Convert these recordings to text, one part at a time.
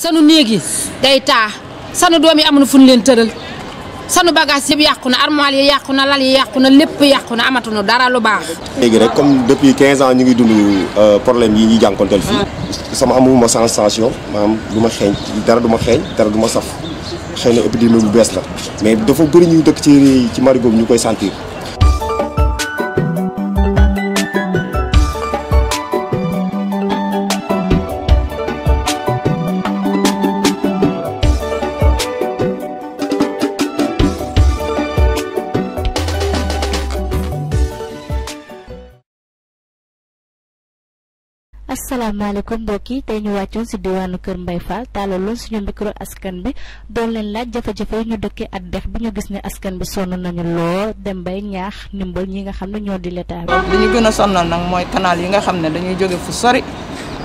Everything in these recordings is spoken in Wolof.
sanu néeg yi day taa sanu doom yi amuñu fu ñu leen tëral sanu bagage yëpp yàqu na armoire yi yàqu na lal yi yàqu na lépp yàqu na amatuñu dara lu baax. léegi rek comme depuis 15 ans ñu ngi dund problème yi ñuy jànkonteel fii sama amuma sensation maanaam du ma xeeñ dara du ma xeeñ dara du ma saf xëy na épidémie bu bees la mais dafa bëri ñuy dëkk ci Marigot ñu koy sentir. asalaamaaleykum mbokk yi tey ñu wàccoon si diwaanu Kër Mbaye Fall tàllaloon suñu micro askan bi doon leen laaj jafe-jafe yi ñu dëkkee ak dex bi ñu gis ne askan bi sonn nañu lool dem bay ñaax ndimbal ñi nga xam ne ñoo di l'état bi. li ñu gën a sonnal nag mooy canal yi nga xam ne dañuy jóge fu sori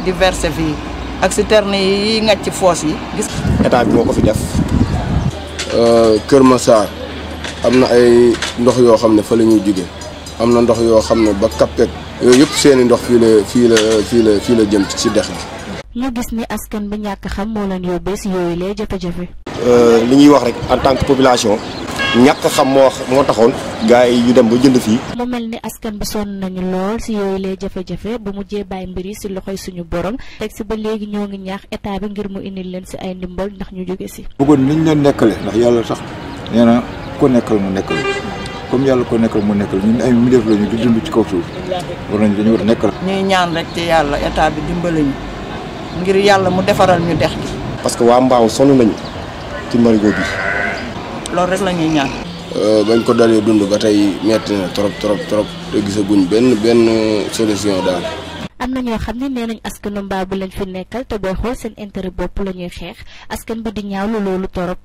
di verser fii ak citerne yi ngacc ci foos yi gis. état bi moo ko fi def. Kër Massar am na ay ndox yoo xam ne fa la ñuy jóge am na ndox yoo xam ne ba Kapek yooyu yëpp seeni ndox fii la jëm ci dex bi. ñu gis ni askan bi ñàkk xam moo leen yóbbee si yooyu lay jafe-jafe. li ñuy wax rek en tant que population ñàkk xam moo taxoon gars yi yu dem ba jënd fii. mu mel ni askan bi sonn nañu lool si yooyu lay jafe-jafe bu mujjee bàyyi mbir yi si loxoy suñu borom teg si ba léegi ñoo ngi ñaax état bi ngir mu indil leen si ay ndimbal ndax ñu jóge si. bëggoon niñ leen nekkale ndax yàlla sax nee na ko nekkal mu nekkal comme yàlla ko nekkal mu nekkal ñun ay mbindeef lañu di dund ci kaw suuf war nañu dañu war a nekkal. ñuy ñaan rek ci yàlla état bi dimbali ñu ngir yàlla mu defaral ñu dex gi. parce que waa Mbao sonn nañu ci Marigot bi. loolu rek la ñuy ñaan. bañ ko dalee dund ba tey metti na trop te gisaguñ benn solution daal. am na ñoo xam ne nee nañ askanu Mbao bi lañ fi nekkal te booy xool seen intérêt bopp la ñuy xeex askan ba di ñaawlu loolu torop.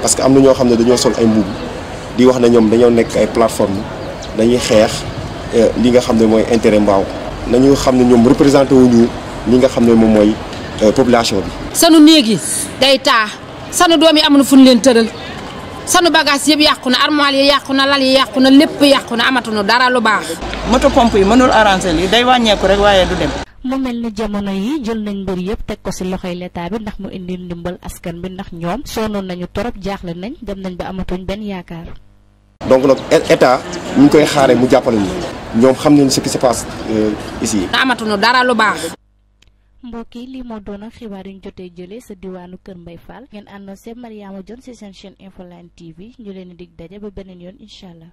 parce que am na ñoo xam ne dañoo sol ay mbubb di wax ne ñoom dañoo nekk ay plateforme dañuy xeex li nga xam ne mooy intérêt Mbao nañu xam ne ñoom représenté wuñu li nga xam ne moom mooy population bi. sanu néeg yi day taa sanu doom yi amuñu fu ñu leen tëral sanu bagage yëpp yàqu na armoire yi yàqu na lal yi yàqu na lépp yàqu na amatuñu dara lu baax. moto pompe yi mënul arranger lii day wàññeeku rek waaye du dem. mu mel ni jamono yi jël nañ mbir yëpp teg ko si loxoy l'état bi ndax mu indi ndimbal askan bi ndax ñoom sonnoon nañu torop jaaxle nañ dem nañ ba amatuñ benn yaakaar. donc nag état ñu ngi koy xaaree mu jàppale ñu ñoom xam nañu ce qui se passe ici. amatuñu dara lu baax. mbokk yi lii moo doon xibaar yu ñu jotee jëlee sa diwaanu Kër Mbaye Fall ngeen àndoon see Mariama Dione si seen chaîne Infoline TV ñu leen di dig daje ba beneen yoon incha allah.